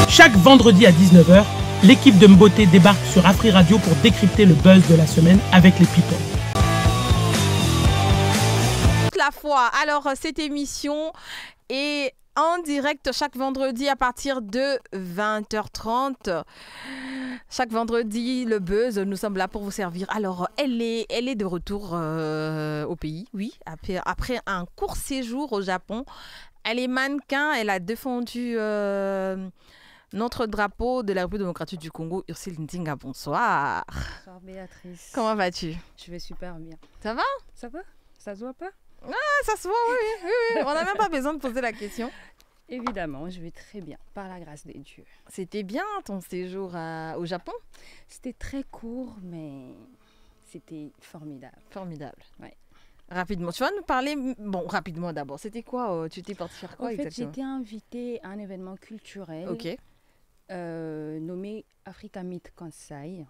Chaque vendredi à 19 h, l'équipe de Mboté débarque sur Afri Radio pour décrypter le buzz de la semaine avec les people. La fois. Alors, cette émission est en direct chaque vendredi à partir de 20h30. Chaque vendredi, le buzz, nous sommes là pour vous servir. Alors, elle est de retour au pays, oui, après un court séjour au Japon. Elle est mannequin, elle a défendu notre drapeau de la République démocratique du Congo. Ursule Ndinga, bonsoir. Bonsoir Béatrice. Comment vas-tu? Je vais super bien. Ça va? Ça va? Ça se voit pas? Ah, ça se voit, oui. On n'a même pas besoin de poser la question. Évidemment, je vais très bien, par la grâce des dieux. C'était bien ton séjour au Japon? C'était très court, mais c'était formidable. Formidable. Ouais. Rapidement, tu vas nous parler, bon, rapidement d'abord, c'était quoi? Tu t'es parti faire quoi exactement? J'étais invitée à un événement culturel nommé Africa Meet Kansai,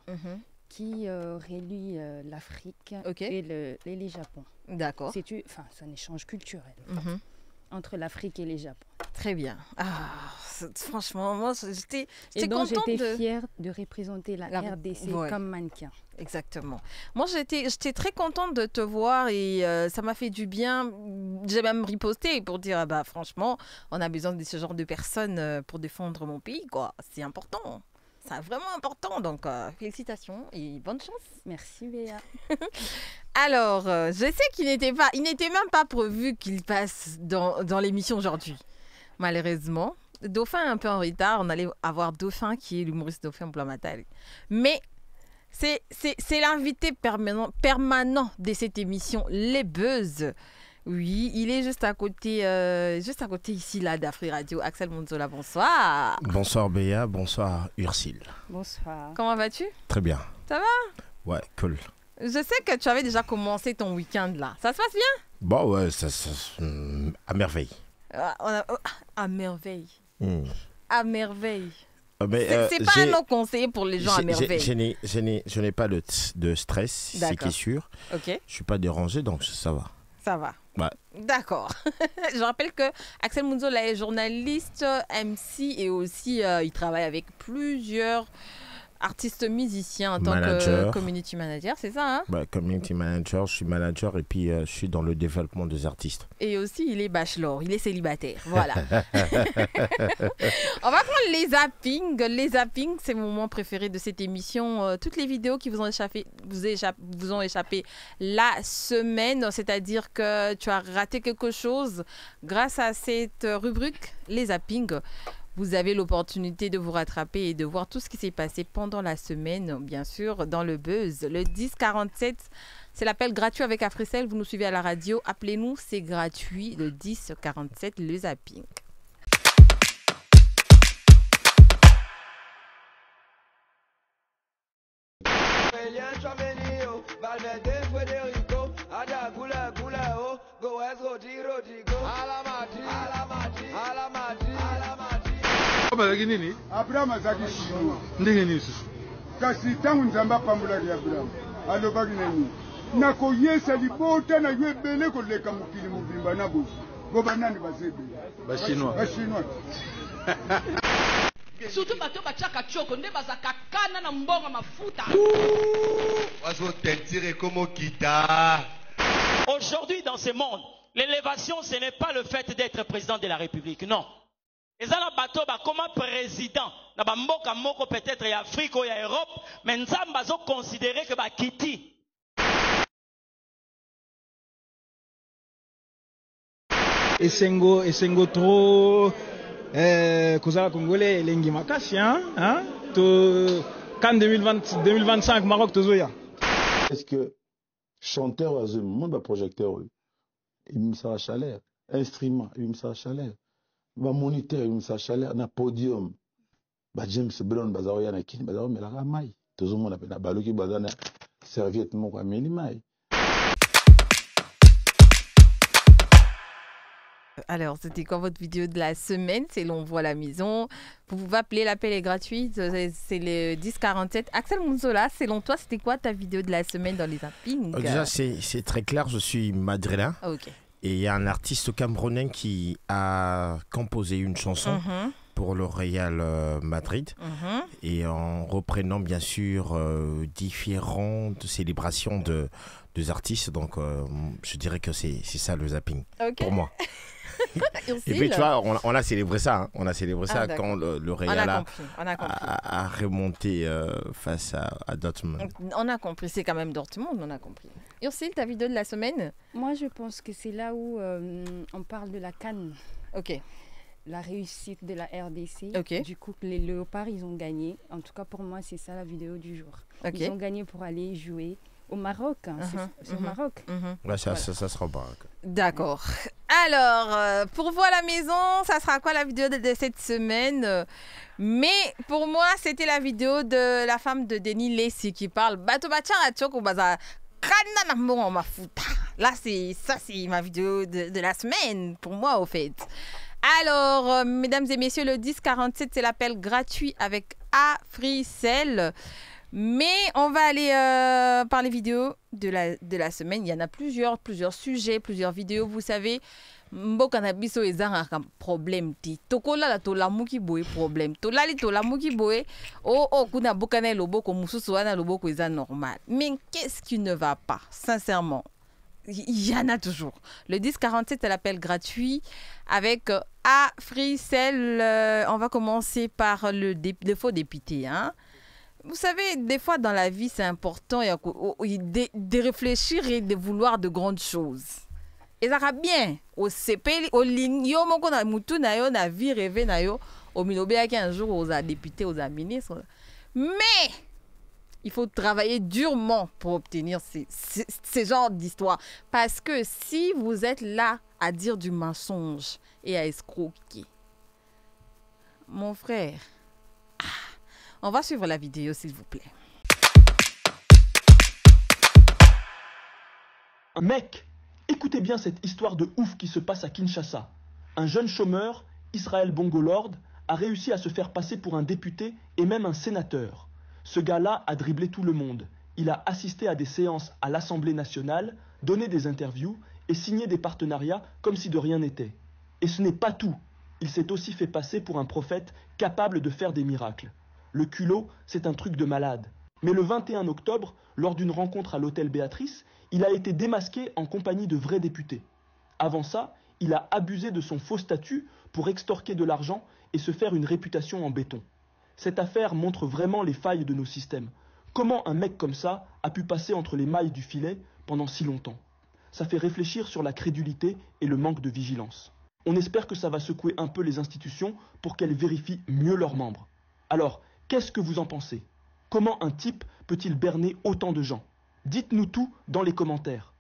qui relie l'Afrique et le Japon. D'accord. C'est un échange culturel entre l'Afrique et le Japon. Très bien. Ah, franchement, moi, j'étais contente. J'étais fière de représenter la RDC comme mannequin. Exactement. Moi, j'étais très contente de te voir et ça m'a fait du bien. J'ai même riposté pour dire, bah, franchement, on a besoin de ce genre de personnes pour défendre mon pays, quoi. C'est important. C'est vraiment important. Donc, félicitations et bonne chance. Merci, Béa. Alors, je sais qu'il n'était même pas prévu qu'il passe dans l'émission aujourd'hui. Malheureusement, Dauphin est un peu en retard. On allait avoir Dauphin qui est l'humoriste Dauphin Blamatal. Mais c'est l'invité permanent de cette émission, Les Buzz. Oui, il est juste à côté ici, là, d'Afri Radio. Axel Monzola, bonsoir. Bonsoir Béa, bonsoir Ursule. Bonsoir. Comment vas-tu? Très bien. Ça va? Ouais, cool. Je sais que tu avais déjà commencé ton week-end là. Ça se passe bien? Bon, ouais, à merveille. À merveille. À merveille. C'est pas un nom conseillé pour les gens à merveille. Je n'ai pas de stress, c'est qui est sûr. Ok. Je ne suis pas dérangé, donc ça va. Ça va. Ouais. D'accord. Je rappelle que Axel Monzola est journaliste, MC et aussi il travaille avec plusieurs artiste musicien en tant que community manager, c'est ça, hein? Bah, community manager, je suis manager et puis je suis dans le développement des artistes. Et aussi, il est bachelor, il est célibataire, voilà. On va prendre les zappings. Les zappings, c'est mon moment préféré de cette émission. Toutes les vidéos qui vous ont échappé la semaine, c'est-à-dire que tu as raté quelque chose grâce à cette rubrique, les zappings. Vous avez l'opportunité de vous rattraper et de voir tout ce qui s'est passé pendant la semaine, bien sûr, dans le buzz. Le 1047, c'est l'appel gratuit avec Africell. Vous nous suivez à la radio. Appelez-nous, c'est gratuit. Le 1047, le zapping. nini? Abraham azaki shino. Ndenge nini susu? Kasi tangu nzamba pambula ya Abraham. Alobaki nini? Nako yesa libota na yebele ko leka mukili mubimba na bosi. Goba nani basebe? Bashinois. Bashinois. Surtout bato bachaka choko nde bazaka kana na mbonga mafuta. Wazo tentire como kita. Aujourd'hui dans ce monde, l'élévation ce n'est pas le fait d'être président de la République, non. Et ça la bateau comme président na bamboka moko peut-être ya Afrique ou ya Europe, mais nzamba zo considérer que ba kiti. Esengo trop kozala congolais elengi makasi hein to CAN 2025 Maroc tozoya. Est-ce que chanteur à ce moment ba projecteur il me ça chaleur, instrument il me ça chaleur, ba moniteur il me ça chaleur na podium ba James Brown bazaoya na kini bazao melaka mai tozomona pe na baloki bazana serviette moko ameli mai. Alors, c'était quoi votre vidéo de la semaine? C'est l'on voit la maison. Vous pouvez appeler, l'appel est gratuit. C'est le 1047. Axel Monzola, selon toi, c'était quoi ta vidéo de la semaine dans les zappings? Déjà, c'est très clair. Je suis madrilène. Okay. Et il y a un artiste camerounais qui a composé une chanson pour le Real Madrid et en reprenant bien sûr différentes célébrations des artistes. Donc je dirais que c'est ça le zapping pour moi. Et puis tu vois, on a célébré ça. Hein. On a célébré ça quand le Real a remonté face à Dortmund. On a compris, c'est quand même Dortmund, on a compris. Ursule, ta vidéo de la semaine? Moi, je pense que c'est là où on parle de la CAN. Ok. La réussite de la RDC. Ok. Du coup, les Léopards, ils ont gagné. En tout cas, pour moi, c'est ça la vidéo du jour. Okay. Ils ont gagné pour aller jouer au Maroc. Hein. C'est au Maroc. Ouais, ça sera au Maroc. D'accord. Alors, pour vous à la maison, ça sera quoi la vidéo de cette semaine? Mais pour moi, c'était la vidéo de la femme de Denis Lacy qui parle. Là, c'est ma vidéo de la semaine, pour moi, au fait. Alors, mesdames et messieurs, le 1047, c'est l'appel gratuit avec Africell. Mais on va aller par les vidéos de la semaine. Il y en a plusieurs sujets, plusieurs vidéos. Vous savez, Mbokanabiso est un problème. Tokola la muki boy problème. Tolali tola muki boy. Oh, kuna bokane lobo ko mususuana lobo ko est normal. Mais qu'est-ce qui ne va pas, sincèrement? Il y en a toujours. Le 1047, c'est l'appel gratuit avec Africell. On va commencer par le faux député. Hein. Vous savez, des fois dans la vie, c'est important de réfléchir et de vouloir de grandes choses. Et ça va bien. Au CP, au ligno, mon na mutu na yo na vie rêvé na yo, au minobé un jour aux députés, aux ministres. Mais il faut travailler durement pour obtenir ces genres d'histoires. Parce que si vous êtes là à dire du mensonge et à escroquer, mon frère, on va suivre la vidéo, s'il vous plaît. Mec, écoutez bien cette histoire de ouf qui se passe à Kinshasa. Un jeune chômeur, Israël Bongolord, a réussi à se faire passer pour un député et même un sénateur. Ce gars-là a dribblé tout le monde. Il a assisté à des séances à l'Assemblée nationale, donné des interviews et signé des partenariats comme si de rien n'était. Et ce n'est pas tout. Il s'est aussi fait passer pour un prophète capable de faire des miracles. Le culot, c'est un truc de malade. Mais le 21 octobre, lors d'une rencontre à l'hôtel Béatrice, il a été démasqué en compagnie de vrais députés. Avant ça, il a abusé de son faux statut pour extorquer de l'argent et se faire une réputation en béton. Cette affaire montre vraiment les failles de nos systèmes. Comment un mec comme ça a pu passer entre les mailles du filet pendant si longtemps? Ça fait réfléchir sur la crédulité et le manque de vigilance. On espère que ça va secouer un peu les institutions pour qu'elles vérifient mieux leurs membres. Alors, qu'est-ce que vous en pensez? Comment un type peut-il berner autant de gens? Dites-nous tout dans les commentaires.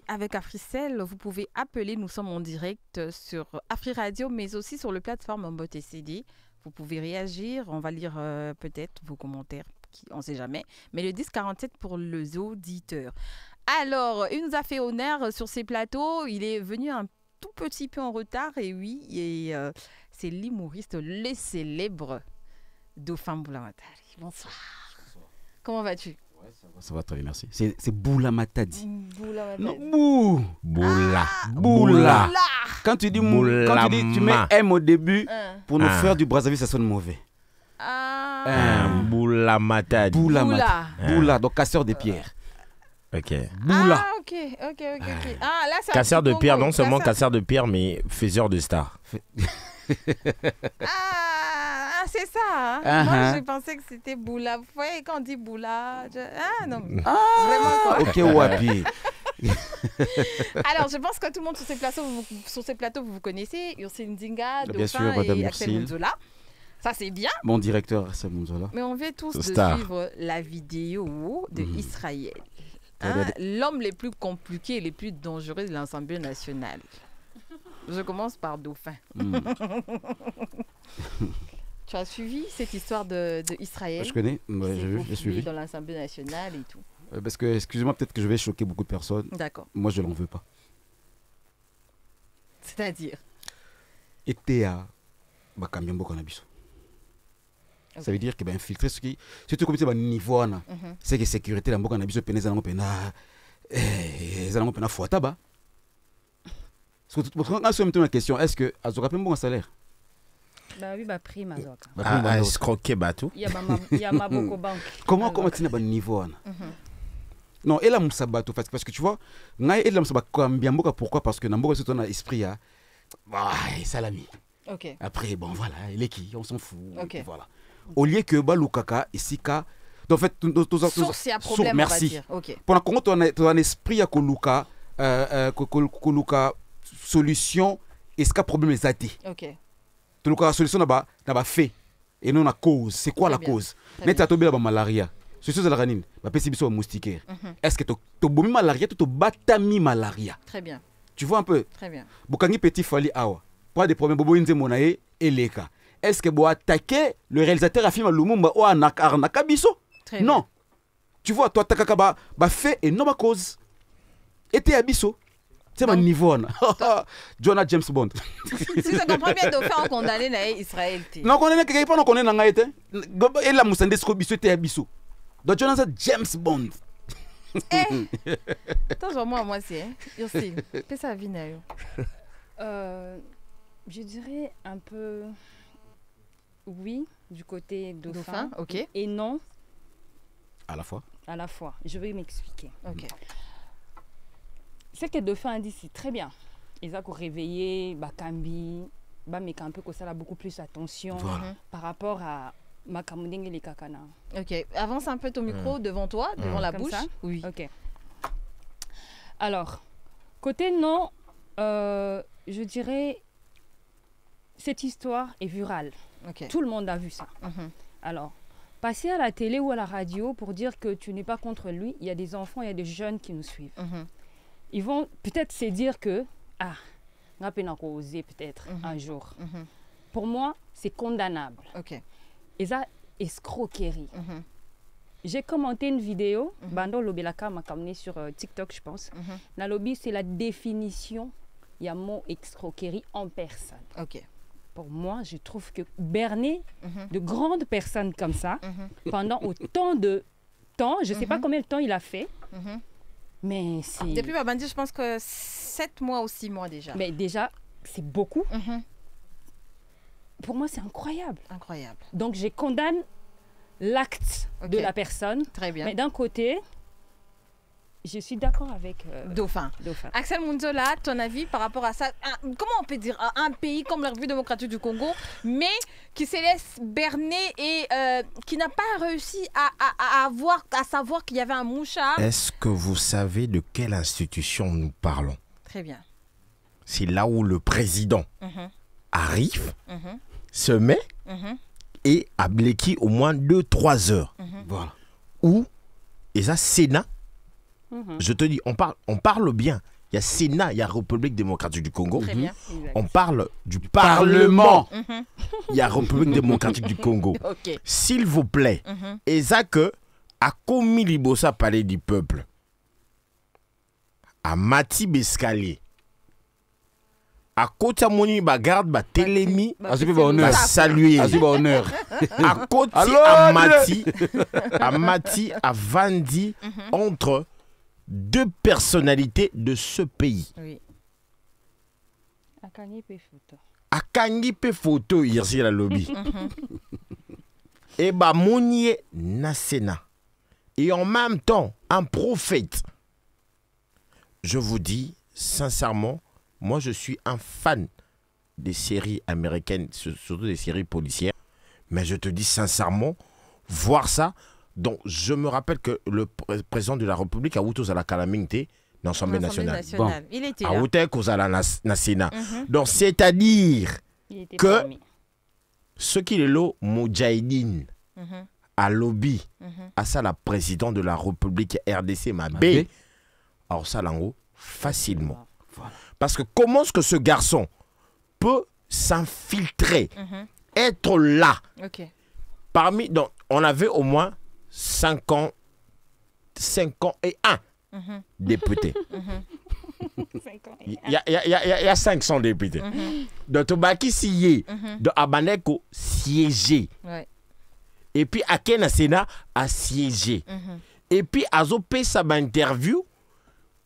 Avec Africell, vous pouvez appeler, nous sommes en direct sur Afri Radio, mais aussi sur le plateforme Mbote CD. Vous pouvez réagir, on va lire peut-être vos commentaires, on ne sait jamais. Mais le 1047 pour les auditeurs. Alors, il nous a fait honneur sur ces plateaux, il est venu un tout petit peu en retard, et oui, c'est l'humoriste, le célèbre Dauphin Boulamatari. Bonsoir. Comment vas-tu? Ça va très bien, merci. C'est Boula Matadi. Non, Boula. Quand tu dis tu mets M au début, pour nos frères du Brazzaville, ça sonne mauvais. Boula Matadi. Boula, donc casseur de pierres. Ok. Boula. Ok. Ah, là, casseur de pierre, non seulement casseur de pierre, mais faiseur de stars. C'est ça. Hein? Moi, je pensais que c'était Boula. Vous voyez, quand on dit Boula, non. Vraiment quoi. Ok, Wapi. Alors, je pense que tout le monde sur ces plateaux, vous connaissez. Ursine Ndinga, bien sûr, Dauphin et Axel Munzola. Ça, c'est bien. Mon directeur, Axel Munzola. Mais on veut tous de suivre la vidéo de Israël. Hein? L'homme le plus compliqué et le plus dangereux de l'Assemblée nationale. Je commence par Dauphin. Tu as suivi cette histoire de Israël? Je connais, j'ai suivi. Dans l'Assemblée nationale et tout. Parce que, excusez-moi, peut-être que je vais choquer beaucoup de personnes. D'accord. Moi, je ne l'en veux pas. C'est-à-dire? ETA, Bakamiambo Cannabis. Ça veut dire que infiltrer ce qui. Surtout comme c'est un niveau, c'est que sécurité, la Cannabis, ils ont un fois tabac. Quand tu me question, est-ce que Azoka a un bon salaire? Bah oui, bah prime Azoka. Ah, escroquer bateau. Il y a ma beaucoup banque. Comment tu n'as pas de niveau? Non, elle a mon sabat parce que tu vois, elle a mon sabat pourquoi? Parce que Namboka c'est ton esprit à salami. OK. Après bon voilà, il est qui? On s'en fout. OK. Voilà. Au lieu que Balukaka et Sika en fait source a problème on va dire. OK. Pendant qu'on tu as un esprit à Koluka Koluka solution est-ce qu'il y a problème les athées. OK. Koluka solution n'a fait et non la cause. C'est quoi la cause? Net à tomber la malaria. C'est chose de la ranine, ma pessimiste moustiquaire. Est-ce que tu as malaria, tu as batami malaria? Très bien. Tu vois un peu? Très bien. Bokangi petit fali awa. Pas de problème, bobo inze monae et leka. Est-ce que vous attaquer le réalisateur à film Lumumba ou Arnaka biso? Non. Bien. Tu vois, toi takaka ba fait et non ma cause. Et t'es abisso. C'est mon niveau. Jonah James Bond. Si ça comprend bien de faire condamner Israël. Non, on est pas non connaît nanga été. Et la musande biso t'es abisso. Donc Jonathan James Bond. Attends, moi c'est Yossi. Qu'est-ce que ça vient je dirais un peu oui du côté dauphin. OK. Et non à la fois. À la fois. Je vais m'expliquer. OK. Ce que dauphin a dit c'est très bien. Ils ont réveillé Bakambi, mais un peu que ça a beaucoup plus attention par rapport à Makamudeng et les Kakana. OK. Avance un peu ton micro devant toi, devant la bouche. Ça? Oui. OK. Alors, côté non, je dirais cette histoire est virale. Okay. Tout le monde a vu ça. Alors, passer à la télé ou à la radio pour dire que tu n'es pas contre lui, il y a des enfants, il y a des jeunes qui nous suivent. Ils vont peut-être se dire que, on va oser peut-être un jour. Pour moi, c'est condamnable. OK. Et ça, escroquerie. J'ai commenté une vidéo, Bando Lobelaka m'a amené sur TikTok, je pense. La lobby, c'est la définition, il y a mot escroquerie en personne. OK. Pour moi, je trouve que berner de grandes personnes comme ça, pendant autant de temps, je ne sais pas combien de temps il a fait, mais c'est... Depuis Babandi, je pense que 7 mois ou 6 mois déjà. Mais déjà, c'est beaucoup. Pour moi, c'est incroyable. Incroyable. Donc, je condamne l'acte de la personne. Très bien. Mais d'un côté, je suis d'accord avec Dauphin. Axel Munzola, ton avis par rapport à ça? Comment on peut dire un pays comme la République démocratique du Congo, mais qui se laisse berner et qui n'a pas réussi à savoir qu'il y avait un moucha? Est-ce que vous savez de quelle institution nous parlons? Très bien. C'est là où le président arrive, se met et a bléki au moins 2-3 heures. Voilà. Où, et ça, Sénat, je te dis, on parle bien. Il y a Sénat, il y a République démocratique du Congo. Très bien. On parle du Parlement. Il y a République démocratique du Congo. Okay. S'il vous plaît, et ça que, à Komi Libosa Palais du Peuple, à Mati Bescalier, à Kota Moni Bagarde, ba Télémi, à saluer. Honneur. À Koti, à Mati, à Vandi, entre deux personnalités de ce pays. Oui. Akangi photo. Akangi photo, ici la lobby. Et bah Mounier Nasena. Et en même temps, un prophète. Je vous dis sincèrement, moi je suis un fan des séries américaines, surtout des séries policières. Mais je te dis sincèrement, voir ça. Donc je me rappelle que le président de la République a outé à la calamité dans l'Assemblée nationale. Bon. Il était là. A outé à la Sénat. Donc c'est-à-dire que ce qui est là, Moudjahidine, à lobby, à ça la président de la République RDC Mabé, alors ça l'en haut facilement. Parce que comment est-ce que ce garçon peut s'infiltrer, être là, parmi, donc on avait au moins 5 ans et 1 députés. Il y a 500 députés. Donc Tobaki Siye, de Abaneko siégé. Et puis Akena Sénat a siégé. Et puis Azopé ça interview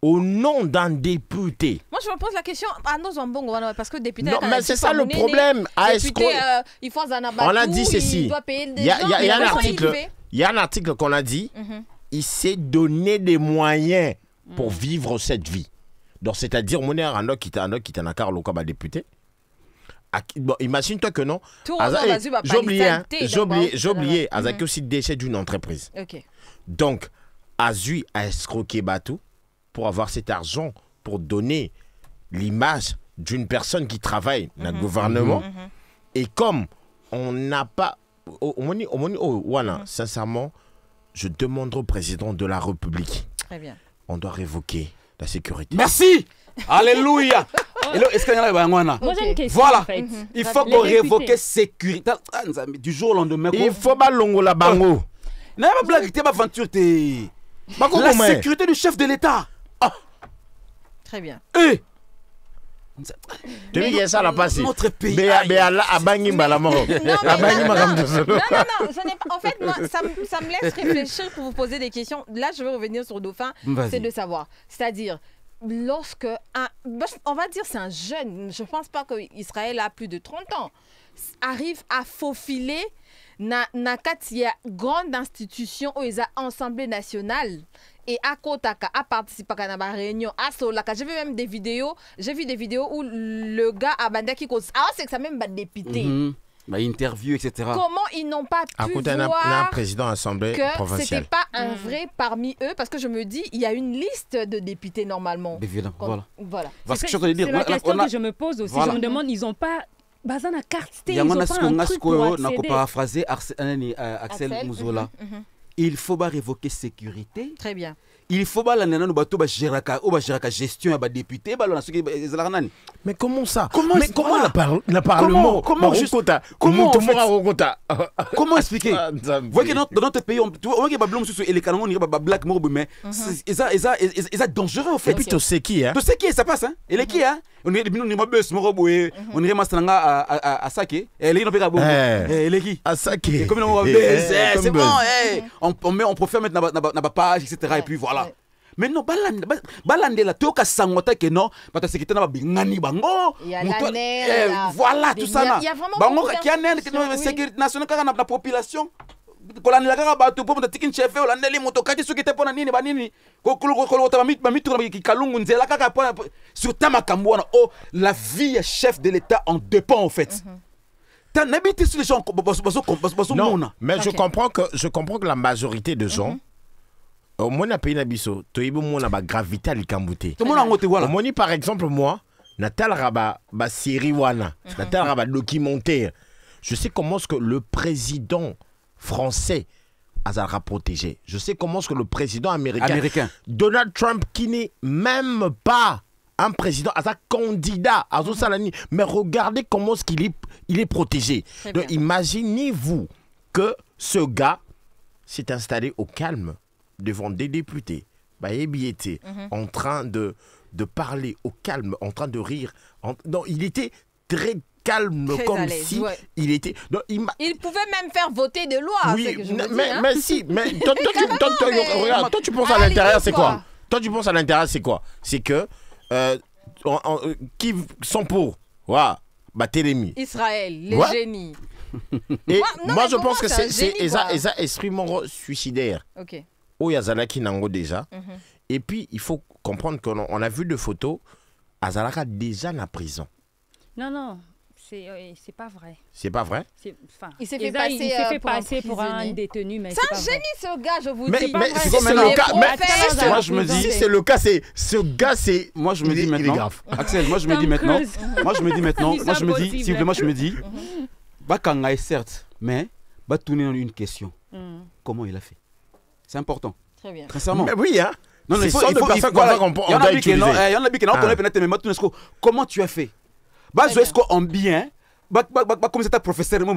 au nom d'un député. Moi, je me pose la question à nos Zambongo, parce que député. Non, mais c'est ça le problème. On a dit ceci. Il y a un article. Il y a un article qu'on a dit. Il s'est donné des moyens pour vivre cette vie. Donc, c'est-à-dire, mon cher, un qui t'a un carlo comme député. Bon, imagine-toi que non. J'ai oublié. Azaki aussi déchet d'une entreprise. Donc, Azui a escroqué Batou pour avoir cet argent pour donner l'image d'une personne qui travaille dans le gouvernement. Et comme on n'a pas... sincèrement, je demanderai au président de la République. Très bien. On doit révoquer la sécurité. Merci. Alléluia. Est-ce qu'il y a une question, voilà. En fait. Il faut qu'on révoque sécurité. Du jour au lendemain. Il faut pas longo la bango. Non, pas blague, t'es pas aventure. La sécurité du chef de l'État. Très bien. Tu dis que ça l'a passé. Notre pays. Mais à Bangimba la mort. Non, en fait, moi, ça me laisse réfléchir pour vous poser des questions. Là, je veux revenir sur Dauphin. C'est de savoir. C'est-à-dire, lorsque on va dire c'est un jeune, je ne pense pas qu'Israël a plus de 30 ans, arrive à faufiler na grande institution où ils ont Assemblée nationale et à Kotaka à participer à la réunion à Solaka. J'ai vu même des vidéos, où le gars a bandé qui cause c'est que ça même député. Interview, etc. Comment ils n'ont pas pu voir un président assemblée provinciale. C'était pas un vrai parmi eux, parce que je me dis il y a une liste de députés normalement. Voilà. C'est la question que je me pose aussi. Je me demande, ils n'ont pas besoin de carte. Ils n'ont pas un truc pour accéder. Paraphraser Axel Mouzola. Il faut pas révoquer sécurité. Très bien. Il faut pas la gestion à député. Mais comment ça? Comment Parlement? Comment expliquer? Vous voyez que dans notre pays, on voit que les canons, black mais c'est dangereux en fait. Et puis tu sais qui, hein? Tu sais qui ça passe, hein? Et les qui, hein? On est on est mastranga à Saké. Et les les qui? À Saké. Comme c'est bon, on préfère mettre na page, etc. Et puis voilà. Mais non, balande la toka sangota que non, parce que c'est na bingani bango. Voilà tout ça là. Bango qui a une sécurité nationale car na population. Kolani la kaka bato po mutatikin chef olande li motokati soki te pona nini banini. Ko ta mitu ki kalungu nzela kaka pona sur ta makambo na la vie chef de l'État en dépend en fait. Les gens non, mais je comprends que la majorité de gens au moins pays nabiso to ibo mona ba gravité likambouté. Moni par exemple moi natal raba ba série wana, natal raba documentaire. Je sais comment ce que le président français a protégé. Je sais comment ce que le président américain. Donald Trump qui n'est même pas un président, un candidat, mais regardez comment est-ce qu'il est protégé. Donc imaginez-vous que ce gars s'est installé au calme devant des députés, en train de parler au calme, en train de rire. Non, il était très calme, comme si il était... Donc, il pouvait même faire voter des lois. Oui, que je me dis, mais si, mais toi tu penses à l'intérieur, c'est quoi? Toi tu penses à l'intérieur, c'est quoi? C'est que qui sont pour Télémy. Israël, les génies. Et moi je pense que c'est esprit suicidaire. Ok. Oh, Yazalaki Nango déjà. Et puis il faut comprendre qu'on a vu de photos, Azalaka déjà en prison. Non, c'est pas vrai. C'est pas vrai? Il s'est fait passer pour un détenu, mais c'est un génie ce gars, je vous dis. Mais si c'est le cas, moi je me dis, si c'est le cas, ce gars c'est. Moi je me dis maintenant, Axel, moi je me dis maintenant, moi je me dis, Bakanga est certes, mais va tourner une question. Comment il a fait? C'est important. Très bien. Sincèrement. Mais oui, hein. Non, il faut qu'on doit utiliser. Il y en a qui connaissent peut-être, mais comment tu as fait? Est-ce qu'on bien? Comme c'est un professeur, mais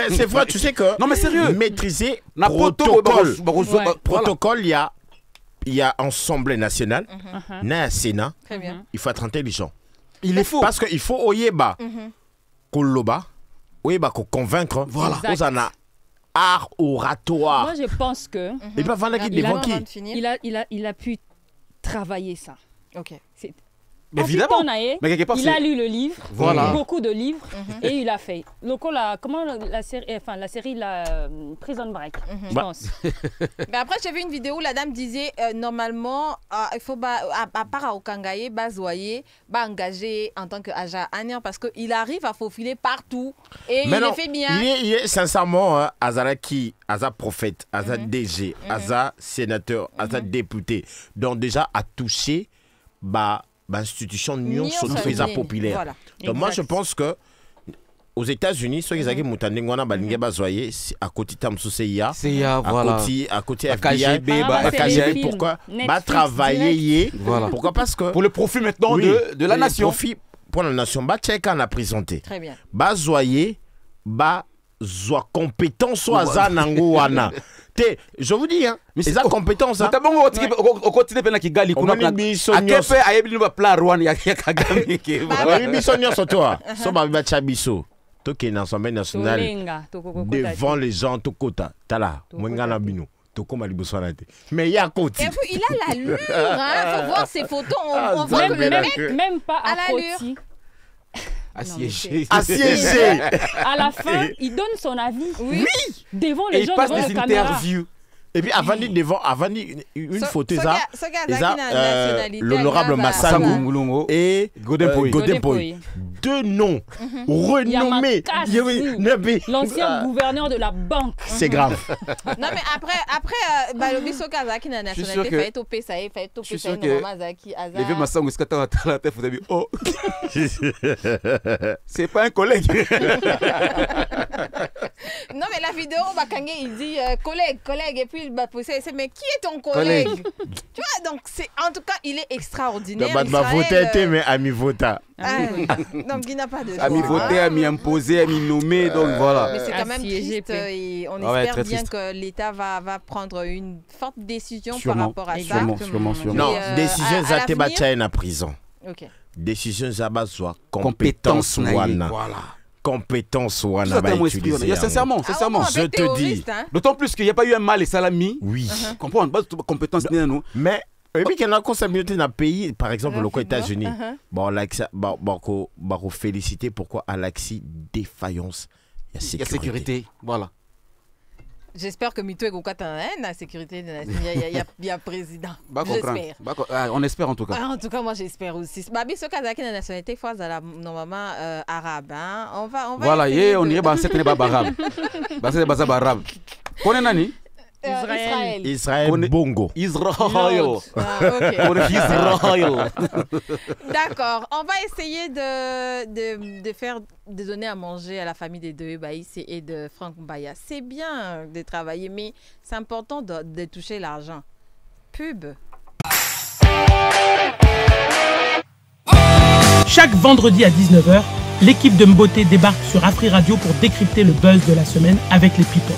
c'est vrai, tu sais que. Non, mais sérieux. Maîtriser protocole, il y a Assemblée nationale, il y a Sénat. Il faut être intelligent. Il est faux. Parce qu'il faut Oyeba, Koloba, Oyeba, convaincre. Voilà. Ozana art oratoire. Moi, je pense que Et pas Van qui dévoqué. il a pu travailler ça. Ok. Mais évidemment. Mais quelque part, il a lu le livre, voilà. beaucoup de livres, et il a fait. Comment la série Prison Break, je pense. Mais après, j'ai vu une vidéo où la dame disait normalement, il faut à part au Kangaye, Bazoyer, engager en tant qu'agent Anian parce qu'il arrive à faufiler partout et il le fait bien. Il est sincèrement Azaraki, Azar prophète, Azar DG, Azar sénateur, Azar député. Donc déjà à toucher institution Nyon Sonoufeza populaire. Voilà. Donc moi je pense que aux États-Unis, ceux qui ont Moutandingwana Balingé Bazoyer, à côté Tamsouseya, à côté FBI, pourquoi travailler. Pourquoi? Parce que pour le profit maintenant de la nation. Profit pour la nation. Tchèque en a présenté. Très bien. Bazoyer, Zoa compétence soit Zanangoana. Je vous dis, hein, mais c'est la compétence. Au quotidien, il y a qui gali kuna plan. Akepe ayebi nuba plan Rwanda ya Kagame ke. Biso nyoso toi. So ba bacha biso. To ke na Assemblée nationale devant les gens to kota. Tala, mwengana bino. To koma liboso na te. Mais il y a côté. Et puis il a l'allure, hein, faut voir ses photos, on voit que le mec même pas à côté. Assiégé. À la fin, il donne son avis. Oui. Devant les gens, devant les interviews. Et puis avant une photo l'honorable Massango et Godempoy. Deux noms renommés. L'ancien gouverneur de la banque. C'est grave. Non mais après Balobi Soka qui n'a nationalité fait topé ça et fait topé ça Zaki Azar. Les vieux Massango ce à la tête vous avez oh. C'est pas un collègue. Non mais la vidéo Bakangé il dit collègue et puis il va poser mais qui est ton collègue? Tu vois donc c'est en tout cas il est extraordinaire. Va voter mais ami vota. Donc il n'a pas de choix. Ami voté, ami imposé, ami nommé donc voilà. Mais c'est quand même triste et on espère bien que l'État va prendre une forte décision par rapport à ça. Sûrement. Non, décision Zatebacha en prison. OK. Décision Zabazwa compétence wana. Voilà. Compétence wana ba utiliser. Sincèrement, je te dis. D'autant plus qu'il n'y a pas eu un mal et salami. Oui. Comprendre compétence ni nous. Mais et puis qu'il y a une communauté dans le pays, par exemple aux États-Unis. Bon, faut féliciter pourquoi à l'axi défaillance, il y a sécurité. Voilà. J'espère que Mito et Gokata la sécurité il y a président. J'espère. On espère en tout cas. En tout cas, moi j'espère aussi. Babi ce Kazaki la nationalité fois normalement arabe. On va voilà, on irait dans cette n'est pas arabe. C'est pas arabe. Connais nani? Israël Bongo. Israël. D'accord. On va essayer de donner à manger à la famille des deux Baïs et de Franck Mbaya. C'est bien de travailler, mais c'est important de toucher l'argent. Pub. Chaque vendredi à 19h, l'équipe de Mboté débarque sur Afri Radio pour décrypter le buzz de la semaine avec les people.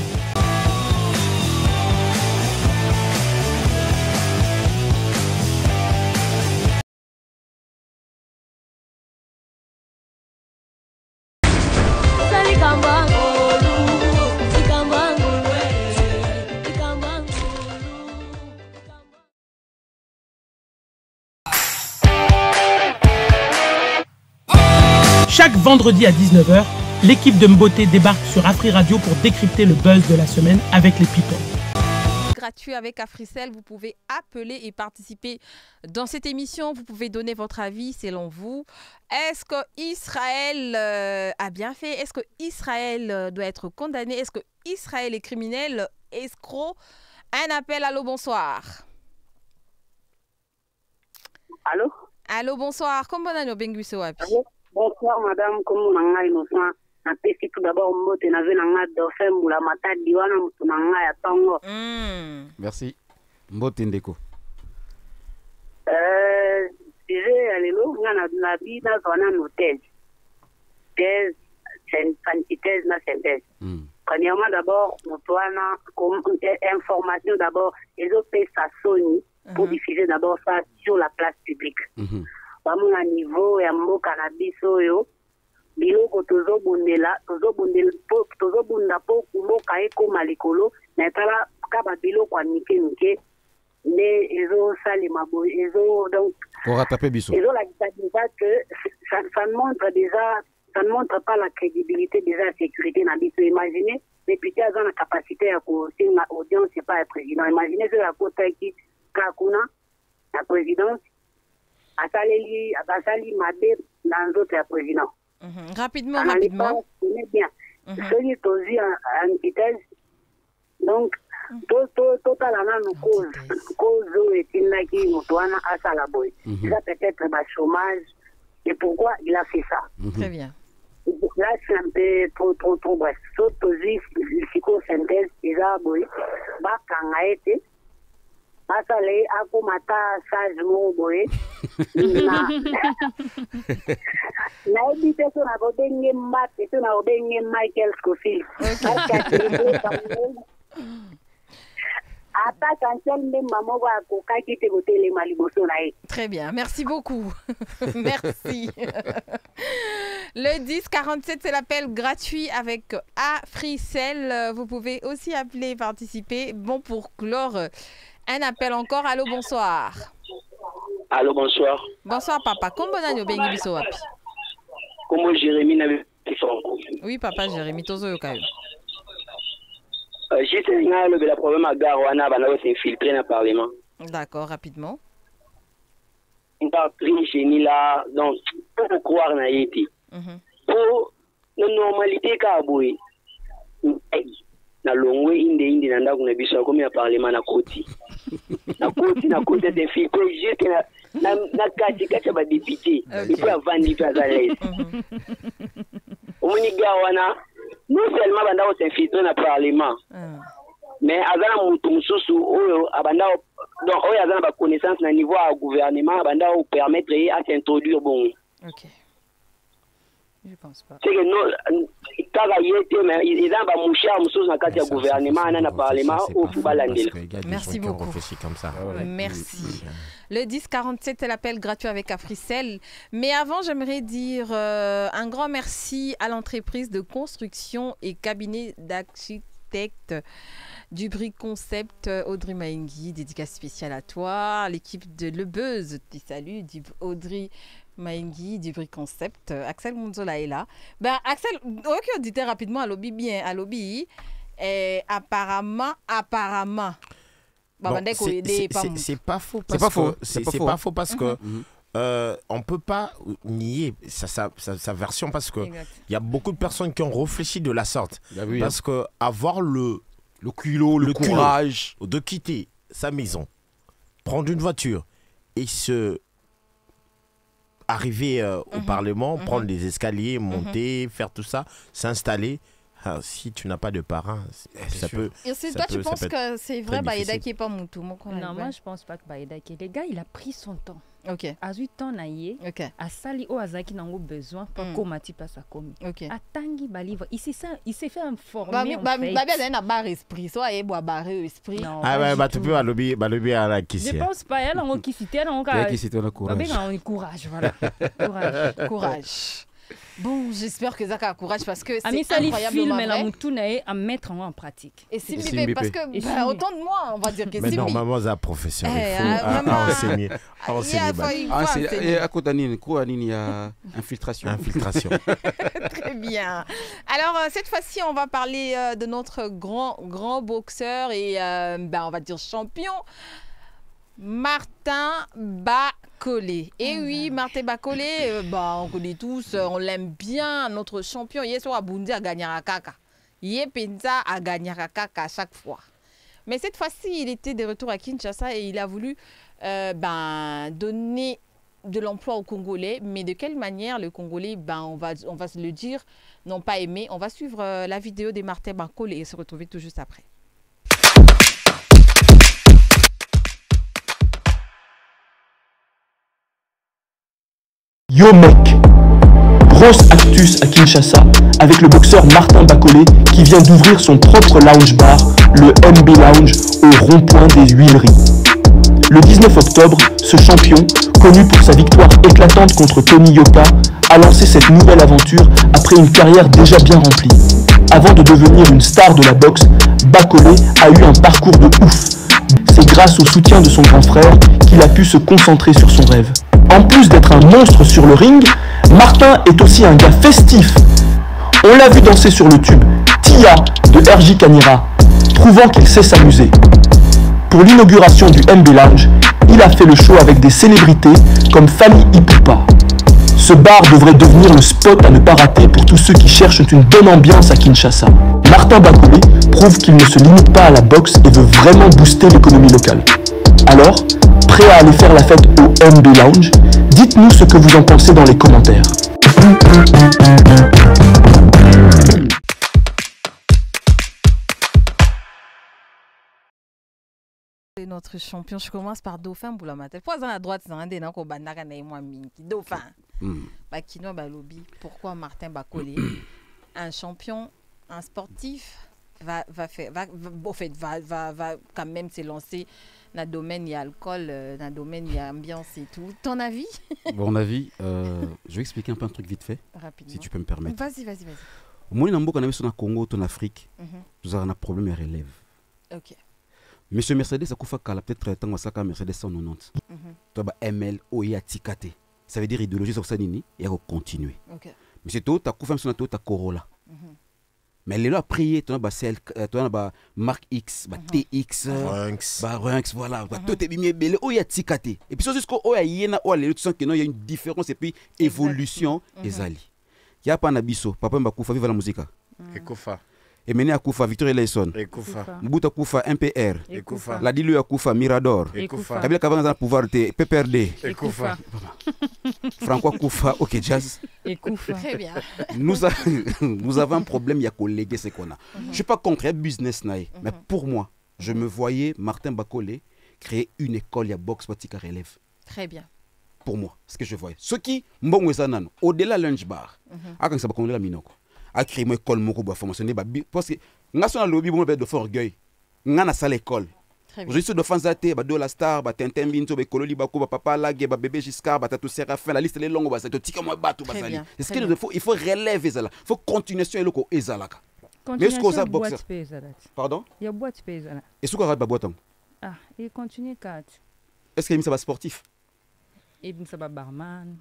Chaque vendredi à 19h, l'équipe de Mboté débarque sur Afri Radio pour décrypter le buzz de la semaine avec les people. Gratuit avec Africell, vous pouvez appeler et participer dans cette émission. Vous pouvez donner votre avis selon vous. Est-ce que Israël a bien fait? Est-ce que Israël doit être condamné? Est-ce que Israël est criminel, escroc? Un appel. Allô, bonsoir. Allô? Allô, bonsoir. Comment on a Bonsoir, madame. Comment on a innocent? Tout d'abord, merci. Mbote Ndeko. Premièrement, d'abord, information d'abord, ils ont fait sa Sony pour diffuser d'abord ça sur la place publique. À mon niveau, et à mon cannabis, biloko tozobundela po mboka kae koma likolo na etala kaba biloko ya mike mike nde ezosalema boye donc pour rattraper biso ezolakisa déjà que ça ne montre pas la crédibilité déjà la sécurité na biso. Imaginez député aza na capacité ya kosinga audience pas ya président. Imaginez so ya kotaki kakuna na présidence asali mabe na nzoto ya président. Rapidement. Bien. Celui tozi en vitesse. Donc, total nanu cause etinaki moto wana asala boy. Ça peut-être le chômage. Et pourquoi il a fait ça? Très bien. Là, c'est un peu trop bref. Sauf tozi psychosynthèse, déjà boy. Bakanga ete. Asale akomata sage mo boy. Na ebite so na bodenge mate so na bodenge Michael Scofield. Très bien, merci beaucoup. Merci. Le 1047, c'est l'appel gratuit avec Africell. Vous pouvez aussi appeler, participer. Bon, pour clore, un appel encore. Allô, bonsoir. Allô, bonsoir. Bonsoir, papa. Comment on bengi biso wapi? Comment Jérémy n'avait pas. Oui, papa, Jérémy Tozo Yokayo. J'ai le problème à Garouana, s'est infiltré dans le Parlement. D'accord, rapidement. Une partie génie là, donc, pour croire na été. Pour la normalité, Kaboué, na longwe inde nanda kuna biso comme ya Parlement na koti. Na koti d'infiltré juste na kati ba député. Il faut vendre pas à l'aise. Omoni Garouana. Non seulement banda s'infiltrer dans le Parlement, mais azana mutu mususu oyo abanda donc oyo azana ba connaissance na niveau à gouvernement banda ou permettre à s'introduire bon. OK. Je pense pas. C'est que non kaga yete mais ils ont ba moucha mususu na kati ya gouvernement na Parlement au fubalandela. Merci beaucoup. Comme ça. Merci. Le 1047, c'est l'appel gratuit avec Africell. Mais avant, j'aimerais dire un grand merci à l'entreprise de construction et cabinet d'architectes du Brick Concept, Audrey Maïngui. Dédicace spéciale à toi. L'équipe de Le Buzz, tu salues, Audrey Maïngui du Brick Concept. Axel Monzola est là. Ben, Axel, ok, on dit rapidement à lobby bien, à lobby. Et apparemment. Bon, c'est pas faux parce que on peut pas nier sa version parce que il y a beaucoup de personnes qui ont réfléchi de la sorte parce que avoir le culot, le courage de quitter sa maison, prendre une voiture et arriver au Parlement, prendre les escaliers, monter, faire tout ça, s'installer. Ah, si tu n'as pas de parrain, ça peut. Et toi, tu penses que c'est vrai, Baïda qui n'est pas mon tout? Non, moi je pense pas que Baïda qui est. Le gars, il a pris son temps. Ok. À 8 ans, à Sali ou à Zaki n'a besoin pour commater place à commis. Ok. À Tanguy Baliva, il s'est fait informer. Il a un esprit, soit il boit barré esprit. Ah ouais, bah tu peux à lobby à la qui. Je pense pas, elle a qui cité, elle a courage, voilà. Courage. Bon, j'espère que Zaka a courage parce que c'est incroyablement vrai. À mettre en pratique. Et Simbi, parce que autant de moi, on va dire que Simbi. Mais normalement, c'est un professionnel. Il faut enseigner. À côté il y a infiltration. Très bien. Alors, cette fois-ci, on va parler de notre grand boxeur et on va dire champion, Martin Bacolé. Et oui, Martin Bacolé, on connaît tous, on l'aime bien, notre champion. Hier soir, Abundi a gagné à Kaka. Hier, Penza a gagné à Kaka à chaque fois. Mais cette fois-ci, il était de retour à Kinshasa et il a voulu donner de l'emploi aux Congolais. Mais de quelle manière le Congolais, on va se le dire, n'ont pas aimé. On va suivre la vidéo de Martin Bacolé et se retrouver tout juste après. Yo mec, grosse actus à Kinshasa avec le boxeur Martin Bacolé qui vient d'ouvrir son propre lounge bar, le MB Lounge, au rond-point des Huileries. Le 19 octobre, ce champion, connu pour sa victoire éclatante contre Tony Yoka, a lancé cette nouvelle aventure après une carrière déjà bien remplie. Avant de devenir une star de la boxe, Bacolé a eu un parcours de ouf. C'est grâce au soutien de son grand frère qu'il a pu se concentrer sur son rêve. En plus d'être un monstre sur le ring, Martin est aussi un gars festif. On l'a vu danser sur le tube Tia de RJ Kanira, prouvant qu'il sait s'amuser. Pour l'inauguration du MB Lounge, il a fait le show avec des célébrités comme Fanny Ipupa. Ce bar devrait devenir le spot à ne pas rater pour tous ceux qui cherchent une bonne ambiance à Kinshasa. Martin Bacolé prouve qu'il ne se limite pas à la boxe et veut vraiment booster l'économie locale. Alors, prêt à aller faire la fête au MB Lounge? Dites-nous ce que vous en pensez dans les commentaires. Notre champion, je commence par Dauphin Boulamatel. Pourquoi à droite, c'est un des noms qu'on bandaka na moi minki. Dauphin. Bakino Balobi. Pourquoi Martin Bacolé, un champion, un sportif, va quand même se lancer dans le domaine il y a alcool, dans le domaine il y a ambiance et tout. Ton avis? Mon avis, je vais expliquer un peu un truc vite fait, rapidement, si tu peux me permettre. Vas-y. Au moins, dans le Congo, en Afrique, nous avons un problème de relève. Ok. Monsieur Mercedes a peut-être tant que Mercedes 190. Tu as ML, OIA, Tikate. Ça veut dire idéologie sur ça, et elle va continuer. Mais c'est tout, tu as Koufam, tu as Corolla. Mais les lois a prié, tu as Mark X, TX, Runx, voilà. Tout est bien, mais OIA, Tikate. Et puis, c'est juste qu'il y a une différence et puis évolution des alliés. Il n'y a pas d'abisso. Papa Mbakoufa, vive la musique. Ekoufa. Emene Akoufa, Victor Leison. Mbuta Akoufa, MPR. Ladilu Akoufa, Mirador. Kabila Kavanga pouvoir de PPRD. Franco Akoufa, OK Jazz. Très bien. Nous avons un problème, il y a collègues, c'est qu'on a. Je ne suis pas contre un business, mais pour moi, je me voyais Martin Bacolé créer une école, il y a boxe, patika relève. Très bien. Pour moi, ce que je voyais. Ce qui, au-delà lunch bar, quand ça va conduire la minoko. A créé une école pour formation parce que nous avons un lobby de fort orgueil. Nous avons une école. Je suis de Fanzate, de la star, Tintin Binto, Kololi Bako, Papa Lague, Bébé Giscard, Tatou Séraphin, la liste est longue, c'est ce qu'il faut. Il faut relever ça. Il faut continuer sur le co Ezalaka. Mais est-ce qu'on a boxeur? Pardon? Il y a boîte pays. Est-ce qu'on a boîte? Ah, il continue 4. Est-ce qu'il y a un sportif? Ibn Sabah Barman.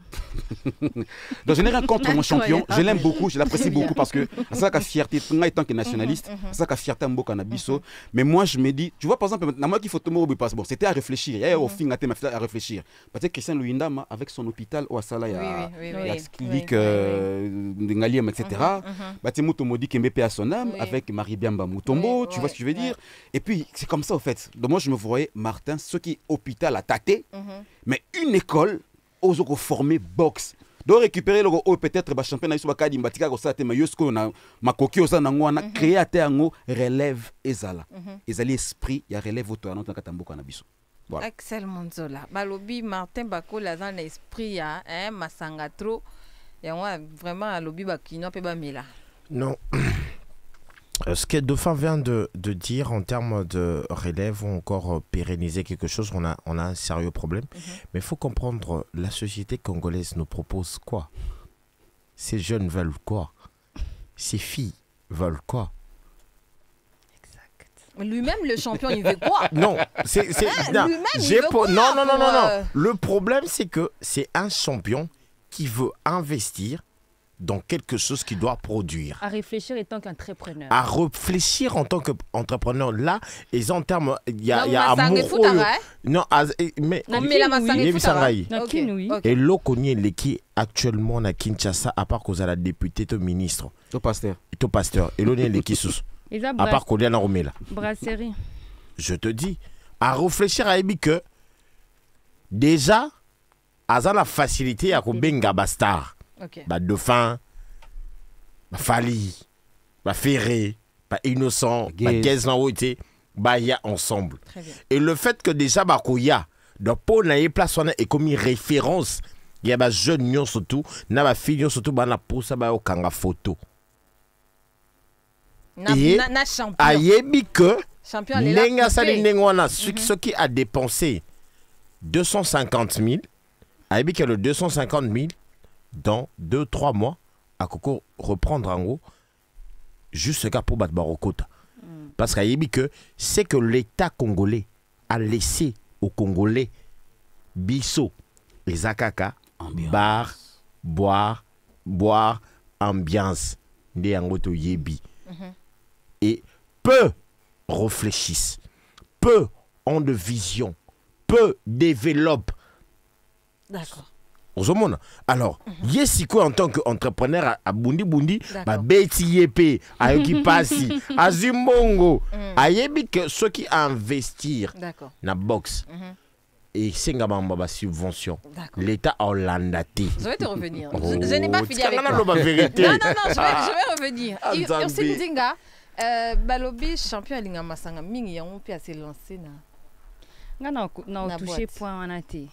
Donc je n'ai rien contre mon champion, je l'aime beaucoup, je l'apprécie beaucoup parce que c'est ça la fierté, en tant que nationaliste, c'est ça la fierté en Bokanabissou. Mais moi je me dis, tu vois par exemple, moi qui faut te bon, c'était à réfléchir, il y a au fin à réfléchir. Parce que Christian Luyindama avec son hôpital au Asala, il y a clinique de Ngaliam, etc. Batimouto Modi Kembepe à son âme avec Marie Biamba Moutombo, tu vois ce que je veux dire. Et puis c'est comme ça au fait. Donc moi je me voyais Martin, ce qui hôpital a tâté, mais une école aux formés boxe. Donc récupérer le peut-être le championnat sur Bakadi Mbatika ko ça mais yosko na makoki oza na ngwana créer atango relève ezala. Ezali esprit ya relève auto na katamboka na biso. Voilà. Excellent Zola. Balobi Martin Bacolé dans l'esprit ya masanga trop. Ya vraiment lobby bakino pe ba mela. Non. Ce que Dauphin vient de dire en termes de relève ou encore pérenniser quelque chose, on a un sérieux problème. Mais il faut comprendre, la société congolaise nous propose quoi? Ces jeunes veulent quoi? Ces filles veulent quoi? Exact. Lui-même, le champion, il veut quoi? Non, non. Le problème, c'est que c'est un champion qui veut investir dans quelque chose qui doit produire. À réfléchir en tant qu'entrepreneur. À réfléchir en tant qu'entrepreneur. Là, et en termes, il y a amour. Non, mais et l'eau connaît l'équipe actuellement à Kinshasa, à part qu'on a la députée, le ministre. Le pasteur. Le pasteur. Et l'on est l'équipe sous. À part qu'on est à Romela. Brasserie. Je te dis, à réfléchir à Ebi que déjà, à la facilité à Benga Bastar. Dauphin, Fali, Ferré, Innocent, Geznan-Ouité, y a ensemble. Et le fait que déjà, Bakoya, dans Pau, na place et comme référence, il y a des jeunes surtout, na ba fille surtout, na pour ça, au kanga photo. Et ayebi que, nenga sali nengwana, ce qui a dépensé 250 000, ayebi que le 250 000, dans 2-3 mois, à Coco reprendre en gros juste gars pour battre Barokota. Parce qu'il dit que c'est que l'État congolais a laissé aux Congolais bisso, les akaka, bar, boire, ambiance, et peu réfléchissent, peu ont de vision, peu développent. D'accord. Alors, Yesiko en tant qu'entrepreneur à Bundi, Beti Yepe, à Yokipasi, à Zimbongo, à Yebik, ceux qui investir dans la boxe. Et c'est une subvention. L'État a landaté. Je vais te revenir. Je n'ai pas fini avec toi. Non, je vais revenir. Ursi Ndinga, Balobi, champion à Lingamasanga, Mingi, on peut se lancer. Non, touché point en athée.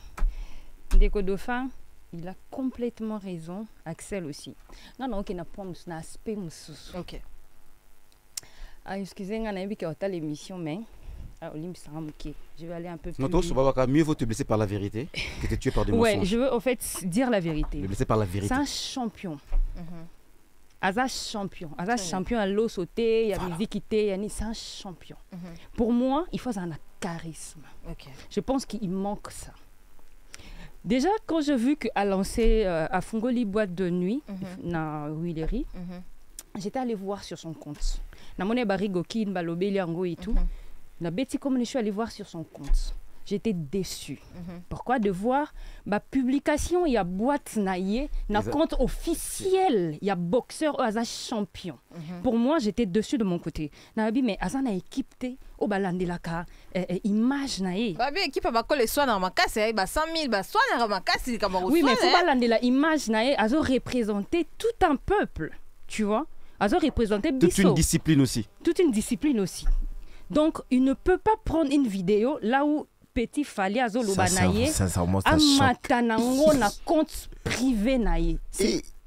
Déco Dauphin, il a complètement raison. Axel aussi. Non, ok, n'a pas un aspect. Ok. Excusez-moi, on a vu qu'il y a l'émission, mais. Je vais aller un peu plus. Non, mieux vaut te blesser par la vérité que te tuer par des mensonges. Ouais, je veux en fait dire la vérité. Te blesser par la vérité. C'est un champion. Asa champion. Asa champion à l'eau sauté, il y a des équités, c'est un champion. Pour moi, il faut un charisme. Je pense qu'il manque ça. Déjà, quand j'ai vu qu'à lancer à Fungoli boîte de nuit, dans Willery, j'étais allé voir sur son compte. Namone Barigoki, Balobé, Liango et tout. La bêtise comme je suis allé voir sur son compte. J'étais déçue. Pourquoi? De voir ma publication, il y a boîte naïe, na compte officiel, il y a boxeur Aza champion. Pour moi, j'étais dessus de mon côté. Nabi mais Aza na équipe au balandelaka image naïe. Babi équipe ba coller soit dans ma casse, ba 100 000 ba soit dans ma casse, c'est comme oui, mais faut balandela image naïe, Aza représenter tout un peuple, tu vois? Aza représenter toute une discipline aussi. Toute une discipline aussi. Donc, il ne peut pas prendre une vidéo là où Petit Fali Azolo Banaye a matanango na compte privé naïe.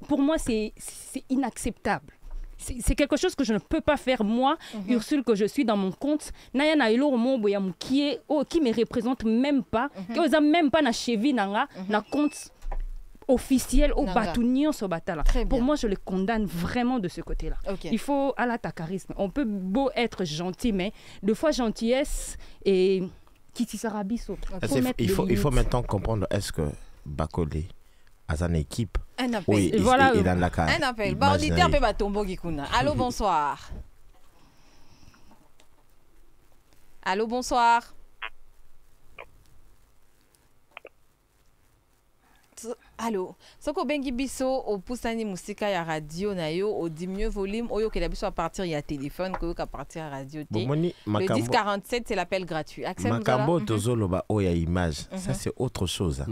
Pour moi, c'est inacceptable. C'est quelque chose que je ne peux pas faire moi, Ursule, que je suis dans mon compte. Naya naïlo qui me représente même pas, qui n'a même pas na cheville na compte officiel au bâtonnier sur batala. Pour moi, je le condamne vraiment de ce côté-là. Il faut à la charisme. On peut beau être gentil, mais deux fois gentillesse et qui sera biso. Il faut maintenant comprendre, est-ce que Bakole a une équipe? Un appel. Oui, voilà. Il dans la carte. Un appel. Bah, auditeur peut batombo Gikuna. Allô, bonsoir. Allô, bonsoir. Allô, soko bengi biso au pusani musika ya radio na yo au diminuer volume oyo ke la biso à partir ya téléphone ko à partir ya radio té. Le 1047 c'est l'appel gratuit. Axel Makambo tozoloba oya image, ça c'est autre chose.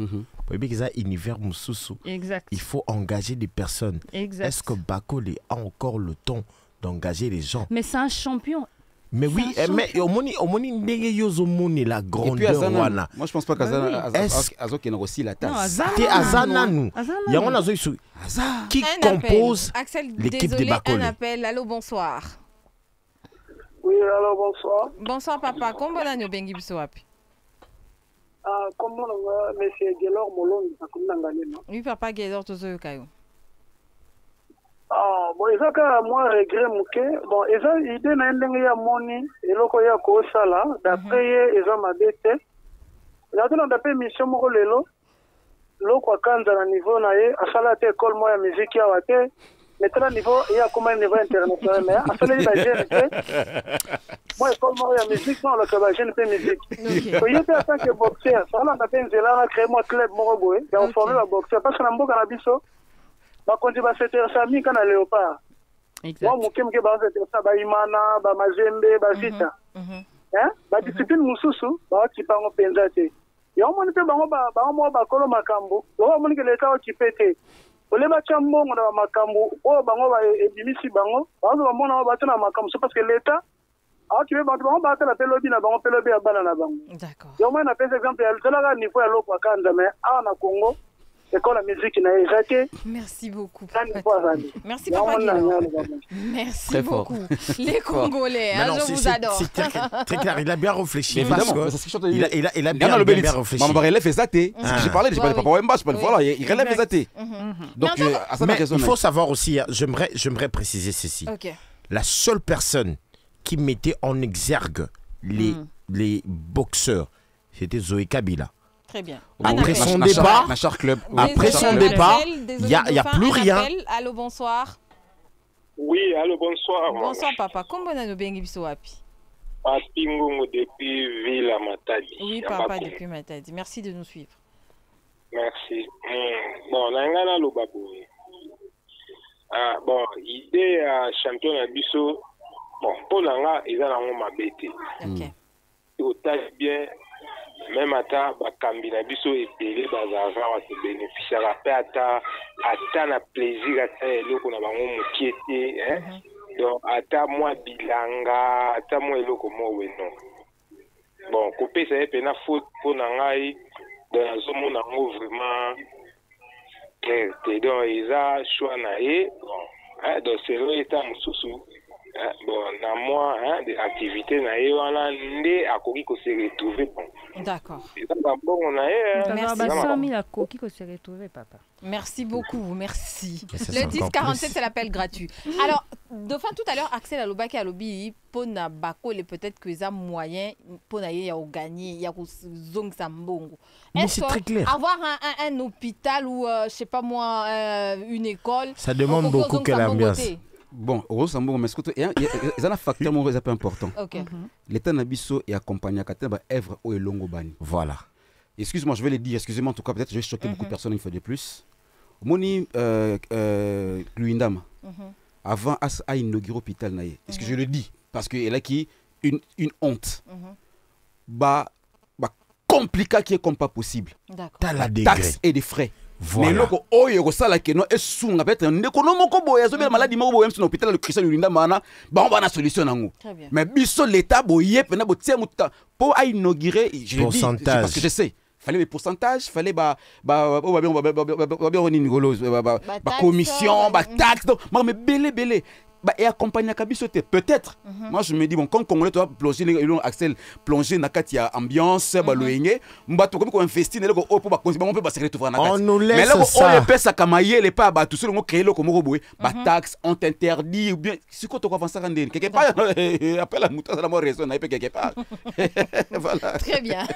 Pour bien que univers mususu. Exact. Il faut engager des personnes. Exact. Est-ce que Bakole a encore le temps d'engager les gens? Mais c'est un champion. Mais oui, mais au moni ndenge yozo moni la grandeur wana. Moi je pense pas qu'Azana Azo qui n'a aussi la tasse. C'est Azana nous. Il y a un qui compose l'équipe de Bakole. Un appel. Allô, bonsoir. Oui, allô, bonsoir. Bonsoir papa. Comment on a bengi biso wapi? Comment on va monsieur Gelor Molongi comme nangalema. Oui papa Gelor tozo kayo. Bon, eza ka moi regret muke. Bon, eza idée na ndenge ya moni eloko ya ko sala d'après ye eza mabete. La tona d'après mission moko lelo. Loko akanza na niveau na ye asala te école mo ya musique ya wate. Maintenant niveau ya comme niveau international mais asala la jeune. Moi école mo ya musique non le ba jeune pe musique. So yete en tant que boxeur, ça la d'après nzela créer moi club moko boy, ya former la boxeur parce que na mboka na biso bakonzi basetesa mingi na léopard. Moi muke basetesa baimana bamazembe bazita badiscipline mosusu baokipango mpenza te yomoni mpe bango bakolo makambo omoni ke leta okipe te oleba tia mbongo na bamakambo oyo bango ebimisi bango bazo bamona bato na makambo so parce que leta aokipe bantu bango batala mpe lobi na bango mpe lobi ya bana na bango yomoni na pesa exemple ya zelaka niveau ya loko akanza mais awa na Congo école la musique n'a été. Merci beaucoup. Merci papa. Merci beaucoup. Les Congolais, je vous adore. C'est très clair, il a bien réfléchi. Évidemment, il a bien réfléchi. Maman relève les athées. J'ai parlé, j'ai parlé de papa Wemba, voilà, il relève les athées. Donc il faut savoir aussi, j'aimerais préciser ceci. la seule personne qui mettait en exergue les boxeurs, c'était Zoé Kabila. Très bien. Après son départ, il n'y a plus rien. Allô, bonsoir. Oui, allô, bonsoir. Bonsoir, papa. Comment on a biso wapi? Papingo depuis Villa Matadi. Oui, papa, depuis Matadi. Merci de nous suivre. Merci. Bon, Nangana Lobabou. Bon, idée à champion Abisso. Bon, pour Nanga, ils ont ma bête. Ok. Autant bien, même à ta, Bakambi Nabisso et Pélé, Bazava, va se bénéficier à ta plaisir à ta eloko na bango mokiete, hein. Donc, à ta moi bilanga, à ta moi eloko mo weno. Bon, coupé ça est pena faute pour Nangai, dans la zone nango vraiment, que donc ils a choix naé, bon, donc c'est le état moussou. Bon, na moi, hein, des activités naé, on a né à Koki ko se retrouver. D'accord. Merci beaucoup, merci. Le 1047, c'est l'appel gratuit. Alors, Dauphin, tout à l'heure, Axel Alobaki Alobi, Pona Bako, peut-être que ça moyen pour gagner, il y a zong sambongo. Est-ce très clair. Avoir un hôpital ou, je sais pas moi, une école, ça demande beaucoup que l'ambiance. Bon, mais il y a un facteur un peu important. Okay. L'État Nabiso est accompagné à Kataba Evre ou Elongo Bani. Voilà. Excuse-moi, je vais le dire, excusez-moi en tout cas, peut-être je vais choquer beaucoup de personnes une fois de plus. Moni Luindama, avant à inaugurer l'hôpital Naye, est-ce que je le dis? Parce qu'il a qui une honte. Bah, compliqué qui est comme pas possible. D'accord. La taxe et des frais. Voilà. Mais loko oyo sala ke no esunga peut-être ndeko ko boya zo maladi moko boya sur l'hôpital le Christian Lulinda mana ba on va na solution nango. Mais biso l'état boye pena bo tia muta pour inaugurer je dis parce que je sais fallait les pourcentages fallait commission taxe mais belé et accompagner Kabisote peut-être. Moi je me dis bon quand Congolais toi plonger Axel plonger na katia ambiance loyenge mbato comme investir le pour ba on peut pas se retrouver na katia. On nous laisse mais là ça. on le pèse à kamaye les pas tout seul on créer le comme roboué ba taxe on t'interdit ou bien si quoi tu avancer en quelque part appelle la mouton ça la raison na quelque part. Voilà. Très bien.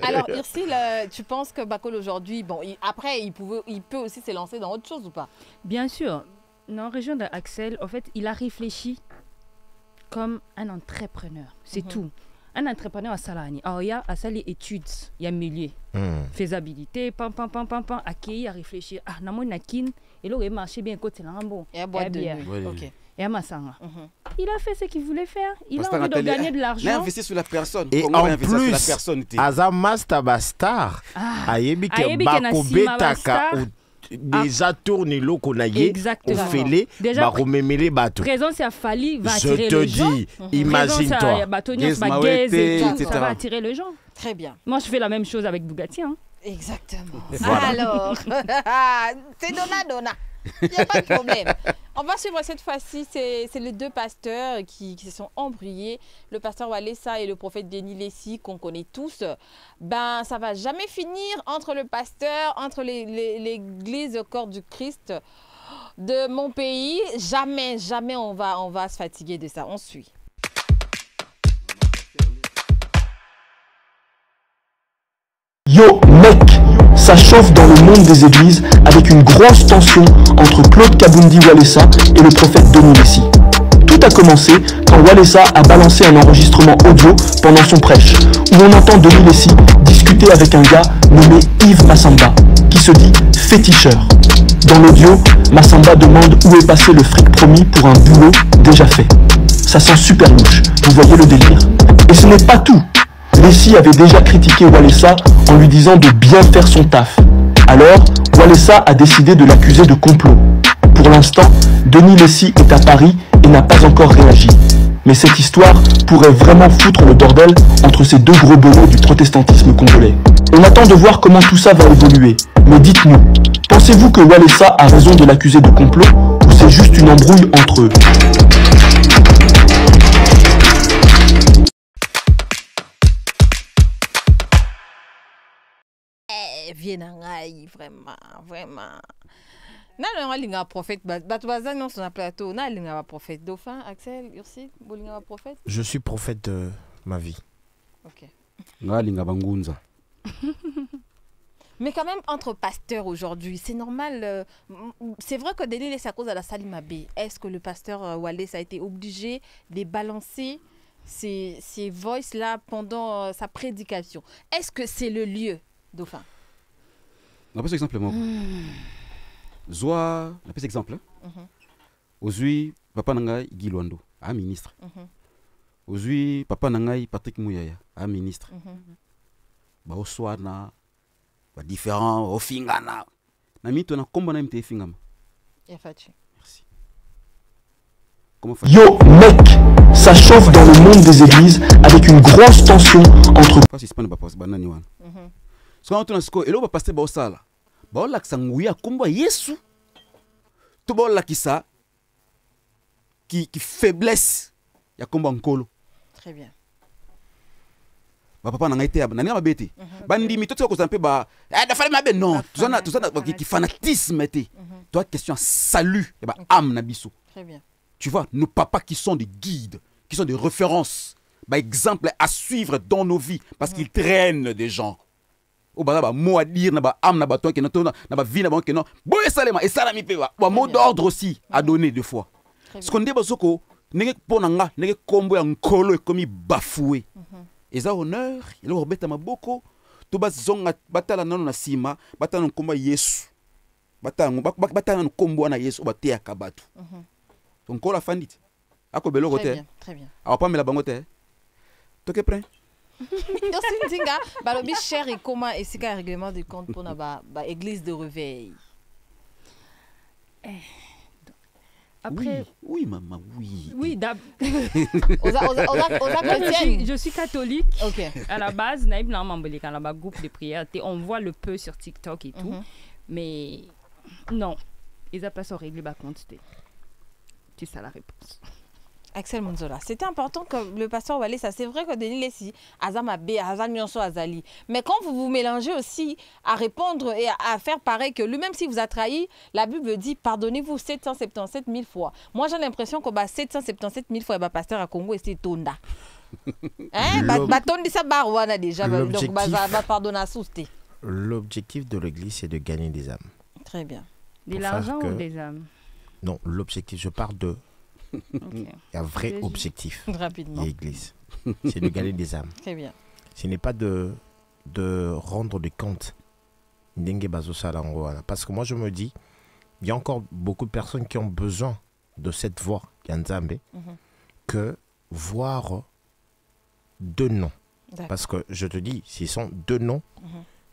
Alors Ursile, tu penses que Bakol aujourd'hui bon après il peut aussi se lancer dans autre chose ou pas? Bien sûr. Dans la région d'Axel, en fait, il a réfléchi comme un entrepreneur. C'est tout. Un entrepreneur à Salani. Alors, il y a à Sali études, il y a milieu. Faisabilité, accueillir, à réfléchir. Ah, n'a nakin, et là, il marché bien côté là, bon. Et à boire de nuit. Ok. Et à Massanga. Il a fait ce qu'il voulait faire. Il a envie de gagner de l'argent. Il a investi sur la personne. Et en plus, Azamas Tabastar, Ayebi Bakobetaka déjà tourné l'eau qu'on a yé au fêlé bah rememele bateau présence à Fali va attirer les gens. Je te dis, imagine-toi ça va attirer les gens. Très bien. Moi je fais la même chose avec Bugatti hein. Exactement. Voilà. Alors c'est donna il n'y a pas de problème. On va suivre cette fois-ci, c'est les deux pasteurs qui se sont embrouillés. Le pasteur Walesa et le prophète Denis Lessi, qu'on connaît tous. Ben, ça ne va jamais finir entre le pasteur, entre l'église corps du Christ de mon pays. Jamais on va se fatiguer de ça. On suit. Yo mec, ça chauffe dans le monde des églises avec une grosse tension entre Claude Kabundi Walesa et le prophète Denis Lessi. Tout a commencé quand Walesa a balancé un enregistrement audio pendant son prêche, où on entend Denis Lessi discuter avec un gars nommé Yves Massamba, qui se dit féticheur. Dans l'audio, Massamba demande où est passé le fric promis pour un boulot déjà fait. Ça sent super louche, vous voyez le délire. Et ce n'est pas tout. Lessi avait déjà critiqué Walesa en lui disant de bien faire son taf. Alors, Walesa a décidé de l'accuser de complot. Pour l'instant, Denis Lessi est à Paris et n'a pas encore réagi. Mais cette histoire pourrait vraiment foutre le bordel entre ces deux gros bolos du protestantisme congolais. On attend de voir comment tout ça va évoluer. Mais dites-nous, pensez-vous que Walesa a raison de l'accuser de complot ou c'est juste une embrouille entre eux? Vienangaï, vraiment. Non, linga prophète. Batouaza non son plateau. Non, linga prophète. Dauphin, Axel, Ursi, linga prophète. Je suis prophète de ma vie. Ok. Linga bangunza. Mais quand même, entre pasteurs aujourd'hui, c'est normal. C'est vrai que Denis, c'est à cause de la Salimabé. Est-ce que le pasteur Wallace a été obligé de balancer ces voices-là pendant sa prédication? Est-ce que c'est le lieu, Dauphin? On va exemple. Zoa, on va exemple. Aujourd'hui, papa Nangai Guy Luando, un ministre. Aujourd'hui, papa Nangai Patrick Mouyaya, un ministre. Au soir, différent, au fingana. Nami, tu as combien de temps fingama? Merci. Yo, mec, ça chauffe dans le monde des églises avec une grosse tension entre. Quand on a ce que, et là, on va passer par ça. Bah, on l'a que ça ngouya, combat Yesu. Tout le monde qui qui faiblesse, il y a combat en colo. Très bien. Papa n'a été abandonné à bêter. Bandi mi tout ça peu ba da fallait ma non tout ça qui fanatisme était. Toi question salut et ba âme na biso. Très bien. Tu vois nos papas qui sont des guides, qui sont des références, ba exemple à suivre dans nos vies parce qu'ils traînent des gens. Au ba mot à dire na ba âme na ba toi qui na ba vie na ba qui non. Boye salema et salami pe ba mot d'ordre aussi à donner deux fois. Ce qu'on dit bazoko nenge ponanga nenge kombo ya nkolo comme bafoué. Et ça honneur, il a rebêté ma boko, tout bas zonga batala nano na sima, batala no komba Yesu. Batala no kombo na Yesu baté ya kabatu. Donc on la fandit. Ako belo côté. Très bien. A pas me la bangote. Toke prêt. Donc c'est dinga, balobi cher et comment et c'est un règlement de compte pour na ba église de réveil. Après, oui, maman, oui. Oui, je suis catholique. Okay. À la base, naïb na mambeli quand la groupe de prière, on voit le peu sur TikTok et tout, mais non, ils appellent ça régler ba compte. C'est ça la réponse. Axel Monzola, c'était important que le pasteur Wallace, ça c'est vrai que Denis Lessi, Azam Abé, Azam Nyonso Azali. Mais quand vous vous mélangez aussi à répondre et à faire pareil que lui-même si vous a trahi, la Bible dit pardonnez-vous 777 000 fois. Moi j'ai l'impression que 777 000 fois, le pasteur à Congo et c'est Tonda. Tondi ça barwana déjà, donc pardonner à souster. L'objectif de l'église c'est de gagner des âmes. Très bien. De l'argent ou des âmes? Non, l'objectif, je parle de. Il y a un vrai objectif rapidement. De l'église. C'est de gagner des âmes. Très bien. Ce n'est pas de rendre des comptes. Parce que moi, je me dis, il y a encore beaucoup de personnes qui ont besoin de cette voix, que voir deux noms. Parce que je te dis, s'ils sont deux noms,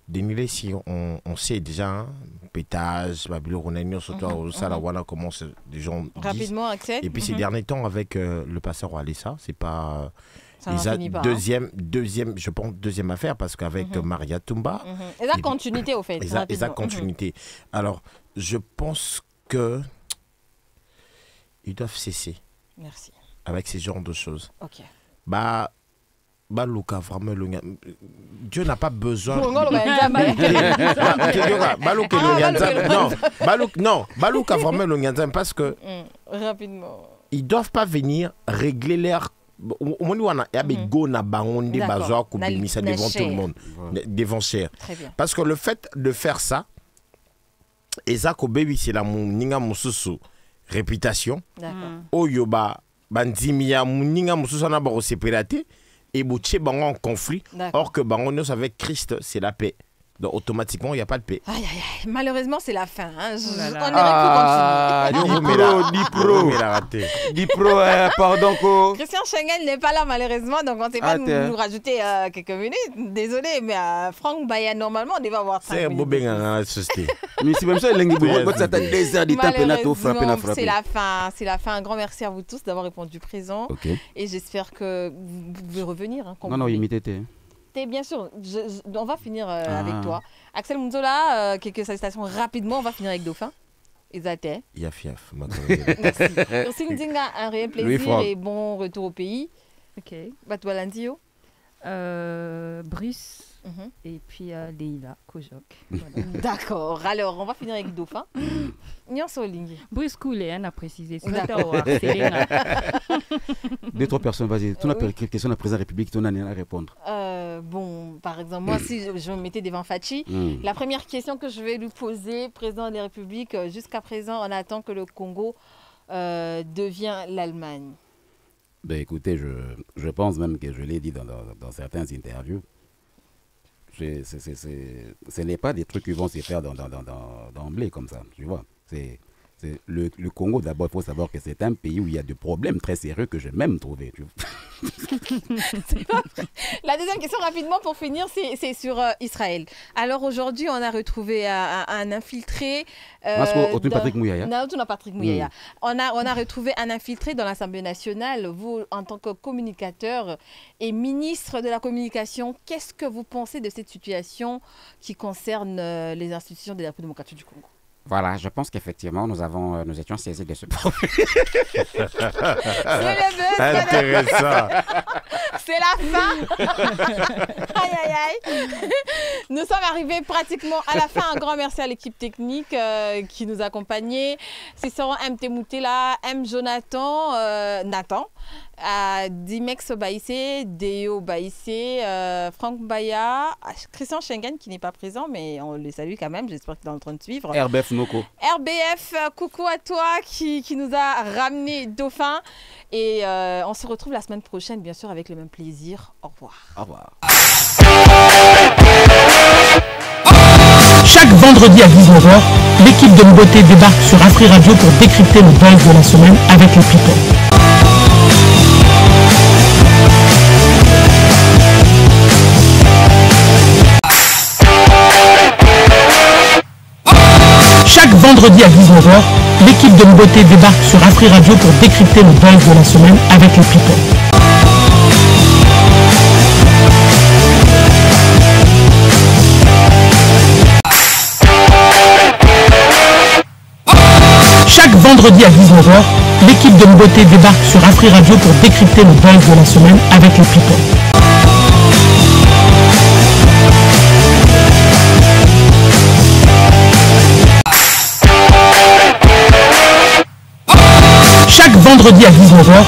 Denilé, si on sait déjà, pétage, Babylone, surtout Salawana, comment les gens rapidement, Axel. Et puis ces derniers temps, avec le pasteur Walissa, c'est pas. Deuxième, je pense, deuxième affaire, parce qu'avec Maria Tumba. Et la continuité, au fait. Et la continuité. Alors, je pense que ils doivent cesser. Merci. Avec ces genres de choses. Ok. Baluka vraiment Dieu n'a pas besoin Baluka vraiment le parce que rapidement ils doivent pas venir régler l'air devant tout le monde devant cher parce que le fait de faire ça ezako baby c'est la ninga mususu réputation oyoba bandimia ninga mususu na ba séparate et Bouché Bango en conflit, or que Bango avec Christ, c'est la paix. Donc automatiquement, il n'y a pas de paix. Aïe, aïe, aïe. Malheureusement, c'est la fin. Hein. On aurait pu continuer. Dipro, pardon. Christian Schengen n'est pas là, malheureusement, donc on ne sait pas nous rajouter quelques minutes. Désolé, mais Franck Baya, normalement, on devait avoir 5 minutes. C'est un beau bien assisté. Mais c'est même ça, c'est la fin. C'est la fin. Un grand merci à vous tous d'avoir répondu présent. Okay. Et j'espère que vous pouvez revenir. Hein, non, imité. Bien sûr, on va finir avec toi. Axel Monzola, quelques salutations rapidement. On va finir avec Dauphin. Exactement. Merci. Merci Ndinga, un réel plaisir et bon retour au pays. Ok. Batoualandio. Bruce, Et puis Leila Kojok. Voilà. D'accord. Alors, on va finir avec Dauphin. Brice Koulé, on a précisé. Deux, trois personnes, vas-y. Tu as une question de la présidente de la République, tu as à répondre. Bon, par exemple, moi, si je me mettais devant Fachi, la première question que je vais lui poser, président de la République, jusqu'à présent, on attend que le Congo devient l'Allemagne. Ben, écoutez, je pense même que je l'ai dit dans certaines interviews. Ce n'est pas des trucs qui vont se faire d'emblée comme ça, tu vois. Le Congo, d'abord, il faut savoir que c'est un pays où il y a des problèmes très sérieux que j'ai même trouvé. La deuxième question, rapidement, pour finir, c'est sur Israël. Alors, aujourd'hui, on a retrouvé un infiltré... Patrick Mouyaya. On a retrouvé un infiltré dans l'Assemblée nationale. Vous, en tant que communicateur et ministre de la communication, qu'est-ce que vous pensez de cette situation qui concerne les institutions de la République démocratique du Congo? Voilà, je pense qu'effectivement, nous étions saisis de ce problème. C'est le buzz. Intéressant. C'est la fin. Aïe, aïe, aïe. Nous sommes arrivés pratiquement à la fin. Un grand merci à l'équipe technique qui nous accompagnait. Cicéron M. Temoutela, M. Jonathan, Nathan, Dimex Baïsé, Deo Baïsé, Franck Baya, Christian Schengen qui n'est pas présent, mais on le salue quand même. J'espère qu'il est en train de suivre. RBF Noko. RBF, coucou à toi qui nous a ramené Dauphin. Et on se retrouve la semaine prochaine, bien sûr, avec le même plaisir. Au revoir. Au revoir. Chaque vendredi à 19h, l'équipe de Mboté débarque sur Afri Radio pour décrypter le buzz de la semaine avec les people. Chaque vendredi à 19h, l'équipe de Mboté débarque sur Afri Radio pour décrypter le buzz de la semaine avec les people. Chaque vendredi à 19h, l'équipe de Mboté débarque sur Afri Radio pour décrypter le buzz de la semaine avec les people. Chaque vendredi à 19h,